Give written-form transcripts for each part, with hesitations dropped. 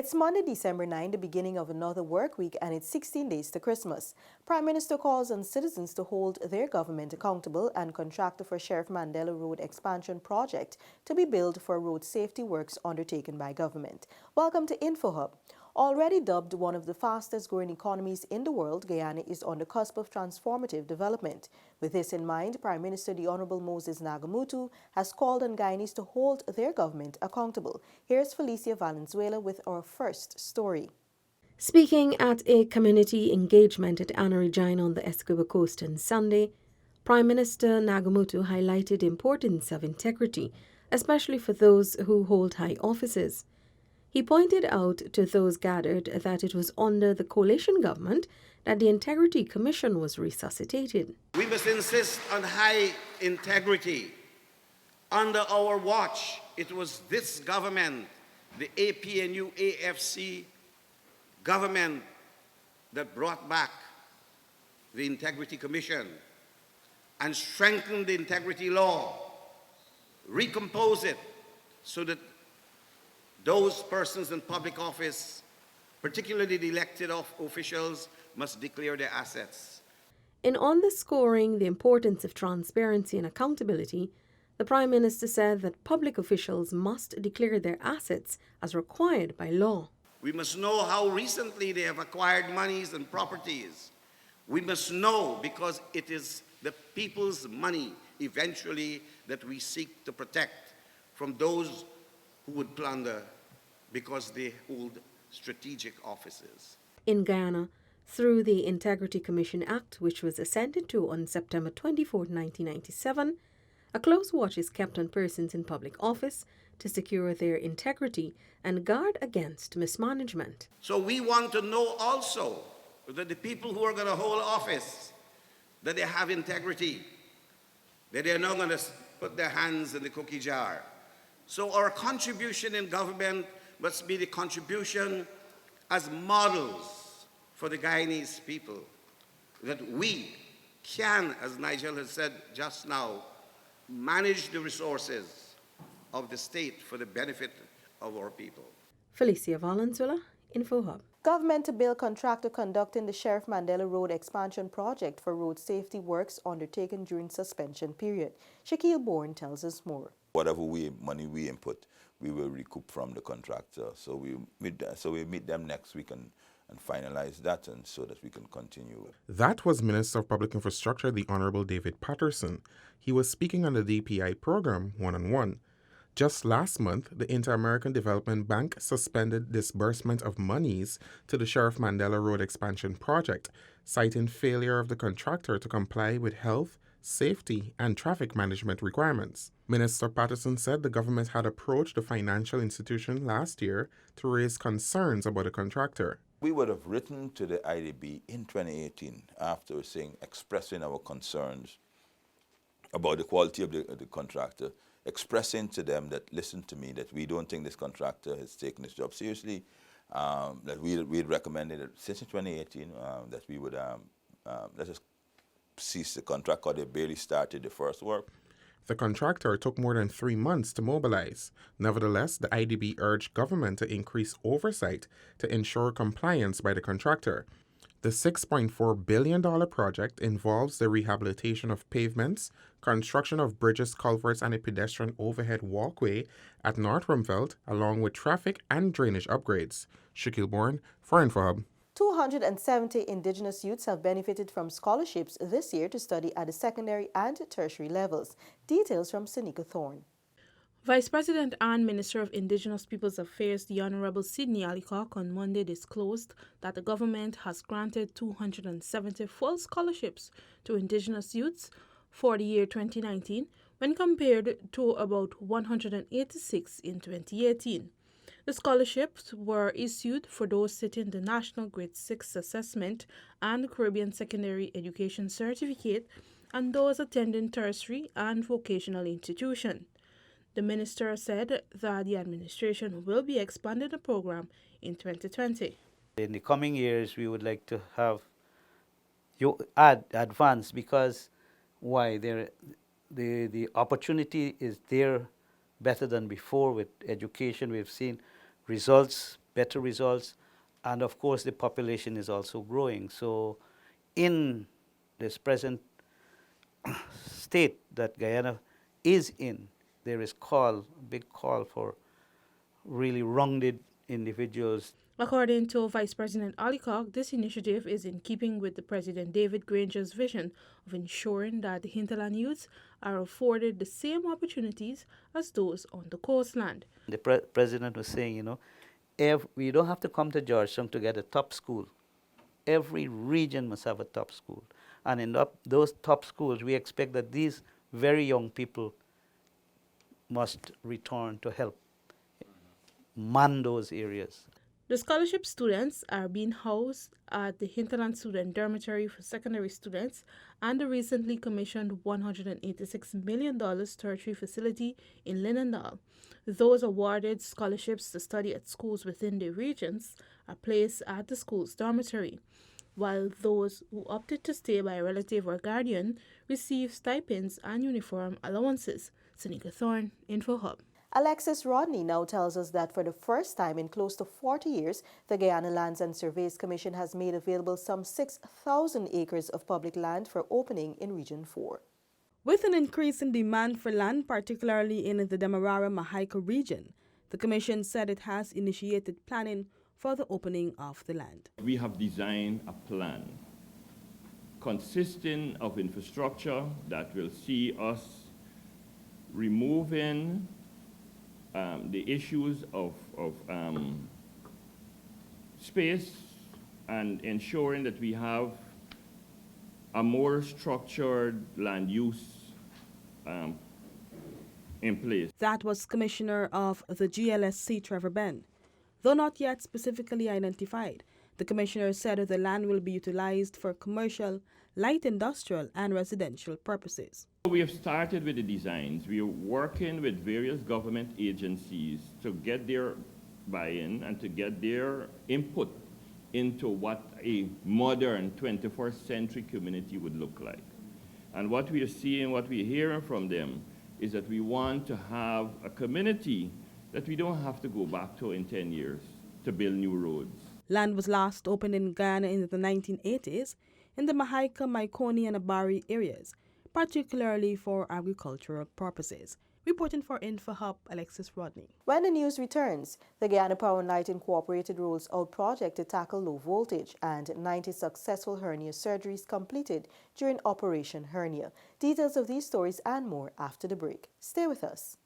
It's Monday, December 9, the beginning of another work week, and it's 16 days to Christmas. Prime Minister calls on citizens to hold their government accountable and contractor for Sheriff Mandela Road expansion project to be billed for road safety works undertaken by government. Welcome to InfoHub. Already dubbed one of the fastest growing economies in the world, Guyana is on the cusp of transformative development. With this in mind, Prime Minister the Honorable Moses Nagamutu has called on Guyanese to hold their government accountable. Here's Felicia Valenzuela with our first story. Speaking at a community engagement at Anna Regina on the Essequibo Coast on Sunday, Prime Minister Nagamutu highlighted the importance of integrity, especially for those who hold high offices. He pointed out to those gathered that it was under the coalition government that the Integrity Commission was resuscitated. We must insist on high integrity. Under our watch, it was this government, the APNU AFC government, that brought back the Integrity Commission and strengthened the integrity law, recompose it so that those persons in public office, particularly the elected officials, must declare their assets. In underscoring the importance of transparency and accountability, the Prime Minister said that public officials must declare their assets as required by law. We must know how recently they have acquired monies and properties. We must know because it is the people's money eventually that we seek to protect from those who would plunder because they hold strategic offices. In Guyana, through the Integrity Commission Act, which was assented to on September 24, 1997, a close watch is kept on persons in public office to secure their integrity and guard against mismanagement. So we want to know also that the people who are going to hold office, that they have integrity, that they're not going to put their hands in the cookie jar. So our contribution in government must be the contribution as models for the Guyanese people, that we can, as Nigel has said just now, manage the resources of the state for the benefit of our people. Felicia Valenzuela, InfoHub. Government to bill contractor conducting the Sheriff Mandela Road expansion project for road safety works undertaken during suspension period. Shaquille Bourne tells us more. Whatever money we input, we will recoup from the contractor. So we meet them next week and finalize that, and so that we can continue. That was Minister of Public Infrastructure, the Honorable David Patterson. He was speaking on the DPI program, One-on-One. Just last month, the Inter-American Development Bank suspended disbursement of monies to the Sheriff Mandela Road expansion project, citing failure of the contractor to comply with health, safety, and traffic management requirements. Minister Patterson said the government had approached the financial institution last year to raise concerns about the contractor. We would have written to the IDB in 2018 after expressing our concerns about the quality of the contractor, expressing to them that, listen to me, that we don't think this contractor has taken this job seriously, that we had recommended that since 2018 that we would let us cease the contract because they barely started the first work. The contractor took more than 3 months to mobilize. Nevertheless, the IDB urged government to increase oversight to ensure compliance by the contractor. The $6.4 billion project involves the rehabilitation of pavements, construction of bridges, culverts, and a pedestrian overhead walkway at North Rumveldt, along with traffic and drainage upgrades. Shaquille Bourne for InfoHub. 270 Indigenous youths have benefited from scholarships this year to study at the secondary and tertiary levels. Details from Seneca Thorne. Vice President and Minister of Indigenous Peoples Affairs, the Honorable Sidney Alcock, on Monday disclosed that the government has granted 270 full scholarships to Indigenous youths for the year 2019 when compared to about 186 in 2018. The scholarships were issued for those sitting the National Grade 6 Assessment and Caribbean Secondary Education Certificate and those attending tertiary and vocational institution. The minister said that the administration will be expanding the program in 2020. In the coming years, we would like to have advance because why? The opportunity is there better than before with education. We've seen results better results, and of course the population is also growing. So in this present state that Guyana is in, there is a big call for really wronged individuals. According to Vice President Alikok, this initiative is in keeping with the President David Granger's vision of ensuring that the hinterland youths are afforded the same opportunities as those on the coastland. The president was saying, you know, you don't have to come to Georgetown to get a top school. Every region must have a top school. And in those top schools, we expect that these very young people must return to help man those areas. The scholarship students are being housed at the Hinterland Student Dormitory for secondary students and the recently commissioned $186 million tertiary facility in Linendal. Those awarded scholarships to study at schools within their regions are placed at the school's dormitory, while those who opted to stay by a relative or guardian receive stipends and uniform allowances. Sanika Thorne, InfoHub. Alexis Rodney now tells us that for the first time in close to 40 years, the Guyana Lands and Surveys Commission has made available some 6,000 acres of public land for opening in Region 4. With an increase in demand for land, particularly in the Demerara-Mahaica region, the Commission said it has initiated planning for the opening of the land. We have designed a plan consisting of infrastructure that will see us removing the issues of space and ensuring that we have a more structured land use in place. That was Commissioner of the GLSC, Trevor Ben. Though not yet specifically identified, the Commissioner said the land will be utilized for commercial, light industrial, and residential purposes. We have started with the designs. We are working with various government agencies to get their buy-in and to get their input into what a modern 21st century community would look like. And what we are seeing, what we're hearing from them, is that we want to have a community that we don't have to go back to in 10 years to build new roads. Land was last opened in Guyana in the 1980s in the Mahaica, Maikoni, and Abari areas, particularly for agricultural purposes. Reporting for InfoHub, Alexis Rodney. When the news returns, the Guyana Power and Light Incorporated rolls out project to tackle low voltage and 90 successful hernia surgeries completed during Operation Hernia. Details of these stories and more after the break. Stay with us.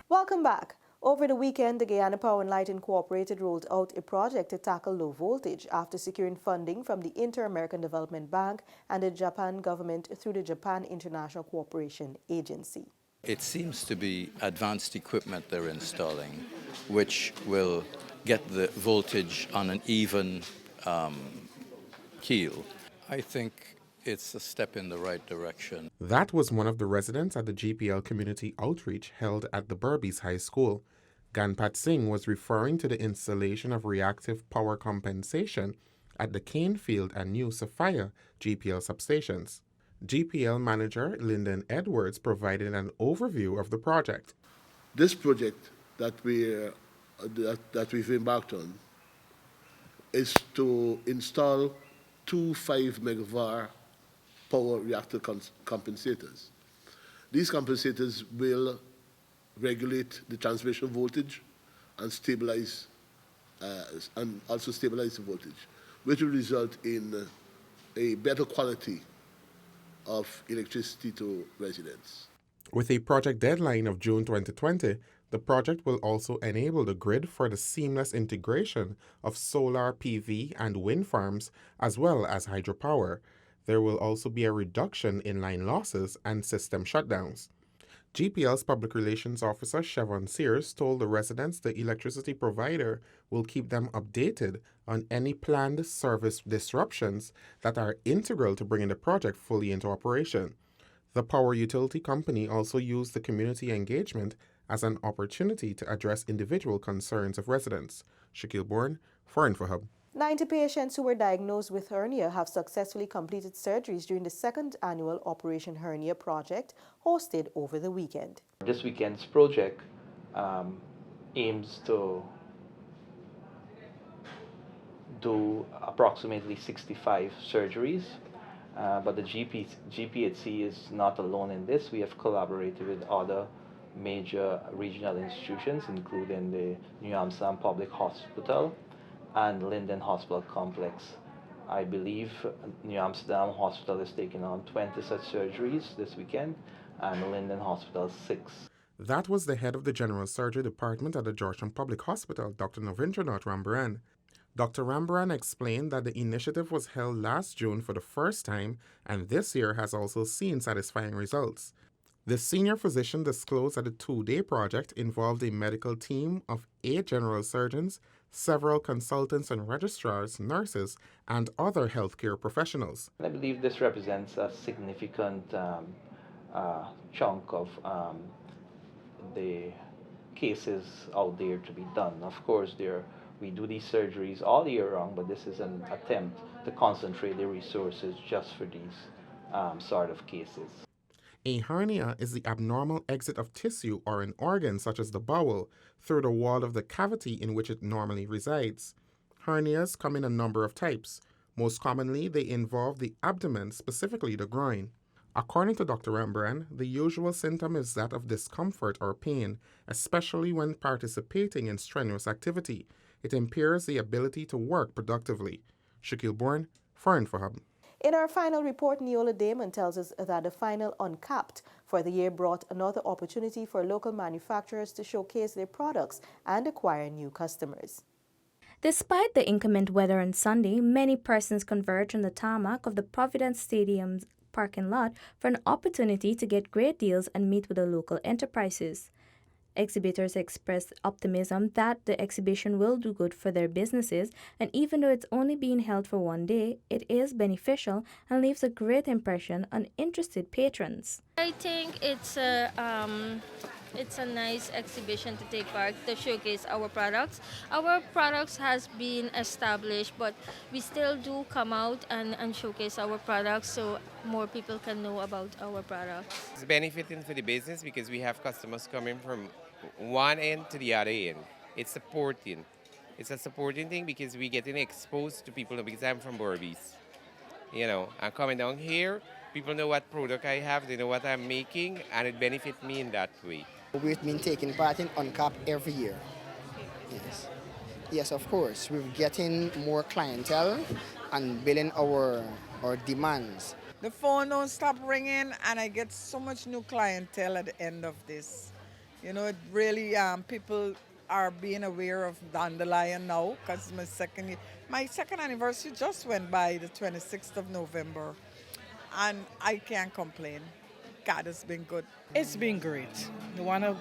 Welcome back. Over the weekend, the Guyana Power and Light Incorporated rolled out a project to tackle low voltage after securing funding from the Inter-American Development Bank and the Japan government through the Japan International Cooperation Agency. It seems to be advanced equipment they're installing, which will get the voltage on an even keel. I think it's a step in the right direction. That was one of the residents at the GPL Community Outreach held at the Berbice High School. Ganpat Singh was referring to the installation of reactive power compensation at the Canefield and New Sophia GPL substations. GPL manager Lyndon Edwards provided an overview of the project. This project that we've embarked on is to install two 5 megavar power reactor compensators. These compensators will regulate the transmission voltage and stabilize, and also stabilize the voltage, which will result in a better quality of electricity to residents. With a project deadline of June 2020, the project will also enable the grid for the seamless integration of solar PV and wind farms as well as hydropower. There will also be a reduction in line losses and system shutdowns. GPL's Public Relations Officer Chevon Sears told the residents the electricity provider will keep them updated on any planned service disruptions that are integral to bringing the project fully into operation. The power utility company also used the community engagement as an opportunity to address individual concerns of residents. Shaquille Bourne, for InfoHub. 90 patients who were diagnosed with hernia have successfully completed surgeries during the second annual Operation Hernia project hosted over the weekend. This weekend's project aims to do approximately 65 surgeries, but the GPHC is not alone in this. We have collaborated with other major regional institutions, including the New Amsterdam Public Hospital and Linden Hospital Complex. I believe New Amsterdam Hospital is taking on 20 such surgeries this weekend, and Linden Hospital 6. That was the head of the General Surgery Department at the Georgetown Public Hospital, Dr. Navindranath Rambaran. Dr. Rambaran explained that the initiative was held last June for the first time, and this year has also seen satisfying results. The senior physician disclosed that the two-day project involved a medical team of 8 general surgeons, several consultants and registrars, nurses, and other healthcare professionals. I believe this represents a significant chunk of the cases out there to be done. Of course, we do these surgeries all year round, but this is an attempt to concentrate the resources just for these sort of cases. A hernia is the abnormal exit of tissue or an organ such as the bowel through the wall of the cavity in which it normally resides. Hernias come in a number of types. Most commonly, they involve the abdomen, specifically the groin. According to Dr. Rambaran, the usual symptom is that of discomfort or pain, especially when participating in strenuous activity. It impairs the ability to work productively. Shaquille Bourne, for InfoHub. In our final report, Neola Damon tells us that the final Uncapped for the year brought another opportunity for local manufacturers to showcase their products and acquire new customers. Despite the inclement weather on Sunday, many persons converged on the tarmac of the Providence Stadium's parking lot for an opportunity to get great deals and meet with the local enterprises. Exhibitors expressed optimism that the exhibition will do good for their businesses, and even though it's only being held for one day, it is beneficial and leaves a great impression on interested patrons. I think it's a nice exhibition to take part, to showcase our products. Our products has been established, but we still do come out and showcase our products so more people can know about our products. It's benefiting for the business because we have customers coming from one end to the other end. It's supporting. It's a supporting thing because we're getting exposed to people because I'm from Berbice. I'm coming down here, people know what product I have, they know what I'm making, and it benefits me in that way. We've been taking part in Uncap every year. Yes. Yes, of course. We're getting more clientele and building our demands. The phone don't stop ringing, and I get so much new clientele at the end of this. It really, people are being aware of Dandelion now, because my second anniversary just went by the 26th of November, and I can't complain. God, it's been good. It's been great. We want a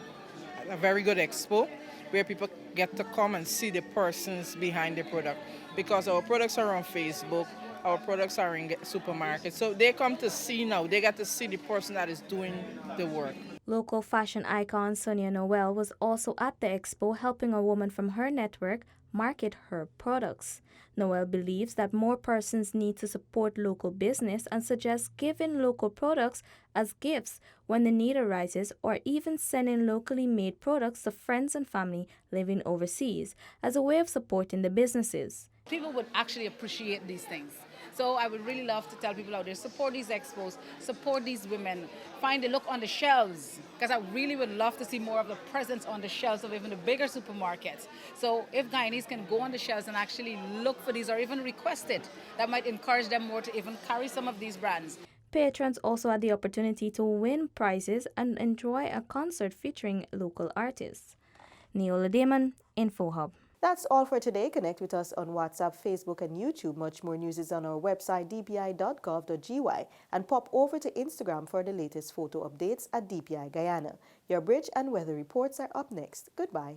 very good expo where people get to come and see the persons behind the product, because our products are on Facebook, our products are in supermarkets, so they come to see now, they get to see the person that is doing the work. Local fashion icon Sonia Noel was also at the expo helping a woman from her network market her products. Noel believes that more persons need to support local business and suggests giving local products as gifts when the need arises, or even sending locally made products to friends and family living overseas as a way of supporting the businesses. People would actually appreciate these things. So I would really love to tell people out there, support these expos, support these women, find the look on the shelves, because I really would love to see more of the presence on the shelves of even the bigger supermarkets. So if Guyanese can go on the shelves and actually look for these or even request it, that might encourage them more to even carry some of these brands. Patrons also had the opportunity to win prizes and enjoy a concert featuring local artists. Neola Damon, InfoHub. That's all for today. Connect with us on WhatsApp, Facebook, and YouTube. Much more news is on our website, dpi.gov.gy, and pop over to Instagram for the latest photo updates at DPI Guyana. Your bridge and weather reports are up next. Goodbye.